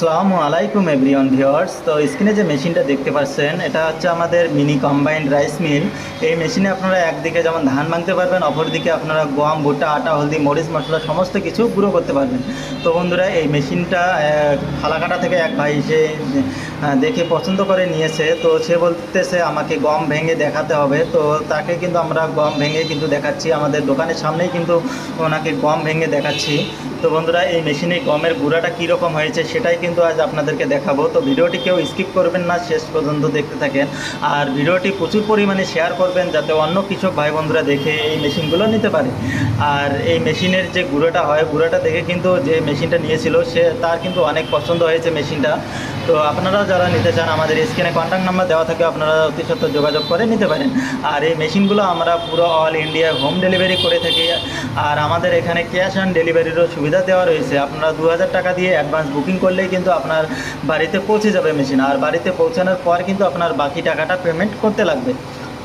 আসসালামু আলাইকুম everyone viewers. তো স্ক্রিনে যে মেশিনটা দেখতে পাচ্ছেন এটা হচ্ছে আমাদের মিনি কম্বাইন্ড রাইস মিল। এই মেশিনে আপনারা একদিকে যেমন ধান ভাঙতে পারবেন, অপরদিকে আপনারা গম, ভুট্টা, আটা, হলদি, মরিচ, মশলা সমস্ত কিছু গুঁড়ো করতে পারবেন। তো বন্ধুরা, এই মেশিনটা ফালাকাটা থেকে এক ভাই সে দেখে পছন্দ করে নিয়েছে। তো সে বলতেছে আমাকে গম ভেঙে দেখাতে হবে। তো তাকে কিন্তু আমরা গম ভেঙে কিন্তু দেখাচ্ছি, আমাদের দোকানের সামনেই কিন্তু ওনাকে গম ভেঙে দেখাচ্ছি। তো বন্ধুরা, এই মেশিনে গমের গুঁড়াটা কীরকম হয়েছে সেটাই কিন্তু আজ আপনাদেরকে দেখাবো। তো ভিডিওটি কেউ স্কিপ করবেন না, শেষ পর্যন্ত দেখতে থাকেন। আর ভিডিওটি প্রচুর পরিমাণে শেয়ার করবেন যাতে অন্য কৃষক ভাই বন্ধুরা দেখে এই মেশিনগুলো নিতে পারে। আর এই মেশিনের যে গুঁড়োটা হয়, গুঁড়োটা দেখে কিন্তু যে মেশিনটা নিয়েছিল তার কিন্তু অনেক পছন্দ হয়েছে মেশিনটা। তো আপনারা যারা নিতে চান আমাদের স্ক্রিনে কন্ট্যাক্ট নাম্বার দেওয়া থাকে, আপনারা অতি সত্ত্বর যোগাযোগ করে নিতে পারেন। আর এই মেশিনগুলো আমরা পুরো অল ইন্ডিয়া হোম ডেলিভারি করে থাকি। আর আমাদের এখানে ক্যাশ অন ডেলিভারিরও সুবিধা দেওয়া রয়েছে। আপনারা 2000 টাকা দিয়ে অ্যাডভান্স বুকিং করলেই কিন্তু আপনার বাড়িতে পৌঁছে যাবে মেশিন। আর বাড়িতে পৌঁছানোর পর কিন্তু আপনার বাকি টাকাটা পেমেন্ট করতে লাগবে।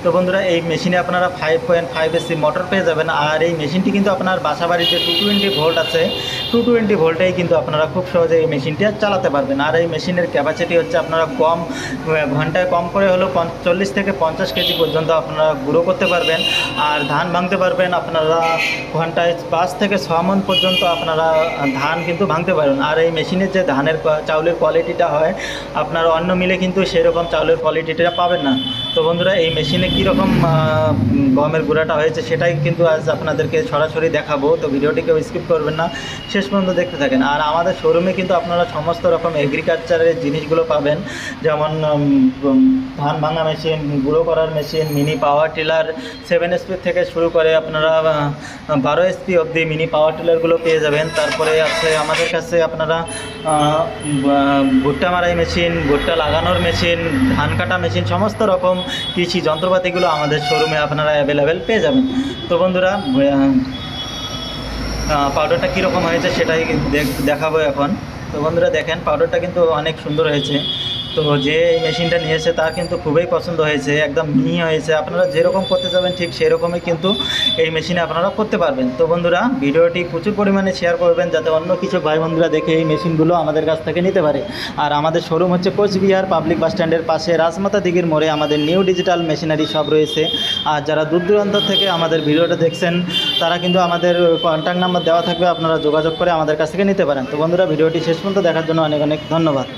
তো বন্ধুরা, এই মেশিনে আপনারা 5.5 এসি মোটর পেয়ে যাবেন। আর এই মেশিনটি কিন্তু আপনার বাসা বাড়িতে 220 ভোল্ট আছে, 220 ভোল্টেই কিন্তু আপনারা খুব সহজে এই মেশিনটি চালাতে পারবেন। আর এই মেশিনের ক্যাপাসিটি হচ্ছে আপনারা গম ঘন্টায় কম করে হলেও 40 থেকে 50 কেজি পর্যন্ত আপনারা গুঁড়ো করতে পারবেন। আর ধান ভাঙতে পারবেন আপনারা ঘন্টায় 5 থেকে 6 মণ পর্যন্ত আপনারা ধান কিন্তু ভাঙতে পারবেন। আর এই মেশিনের যে ধানের চাউলের কোয়ালিটিটা হয়, আপনারা অন্য মিলে কিন্তু সেরকম চাউলের কোয়ালিটিটা পাবেন না। তো বন্ধুরা, এই মেশিনে কীরকম গমের গুঁড়াটা হয়েছে সেটাই কিন্তু আজ আপনাদেরকে সরাসরি দেখাবো। তো ভিডিওটি কেউ স্কিপ করবেন না, শেষ পর্যন্ত দেখতে থাকেন। আর আমাদের শোরুমে কিন্তু আপনারা সমস্ত রকম এগ্রিকালচারের জিনিসগুলো পাবেন, যেমন ধান ভাঙা মেশিন, গুঁড়ো করার machine, mini power tiller 7 SP থেকে শুরু করে আপনারা 12 SP অবধি মিনি পাওয়ার টিলারগুলো পেয়ে যাবেন। তারপরে আছে আমাদের কাছে আপনারা ভুট্টা মারাই মেশিন, ভুট্টা লাগানোর মেশিন, ধান কাটা মেশিন, সমস্ত রকম কৃষি যন্ত্রপাতিগুলো আমাদের শোরুমে আপনারা অ্যাভেলেবেল পেয়ে যাবেন। তো বন্ধুরা, পাউডারটা কীরকম হয়েছে সেটাই দেখাবো এখন। তো বন্ধুরা দেখেন, পাউডারটা কিন্তু অনেক সুন্দর হয়েছে। তো যে এই মেশিনটা নিয়েছে তার কিন্তু খুবই পছন্দ হয়েছে, একদম মিহি হয়েছে। আপনারা যেরকম করতে যাবেন ঠিক সেরকমই কিন্তু এই মেশিনে আপনারা করতে পারবেন। তো বন্ধুরা, ভিডিওটি প্রচুর পরিমাণে শেয়ার করবেন যাতে অন্য কিছু ভাই বন্ধুরা দেখে এই মেশিনগুলো আমাদের কাছ থেকে নিতে পারে। আর আমাদের শোরুম হচ্ছে কোচবিহার পাবলিক বাস স্ট্যান্ডের পাশে রাজমাতা দিঘির মোড়ে আমাদের নিউ ডিজিটাল মেশিনারি শপ রয়েছে। আর যারা দূর দূরান্ত থেকে আমাদের ভিডিওটা দেখছেন তারা কিন্তু আমাদের কন্ট্যাক্ট নাম্বার দেওয়া থাকবে, আপনারা যোগাযোগ করে আমাদের কাছ থেকে নিতে পারেন। তো বন্ধুরা, ভিডিওটি শেষ পর্যন্ত দেখার জন্য অনেক অনেক ধন্যবাদ।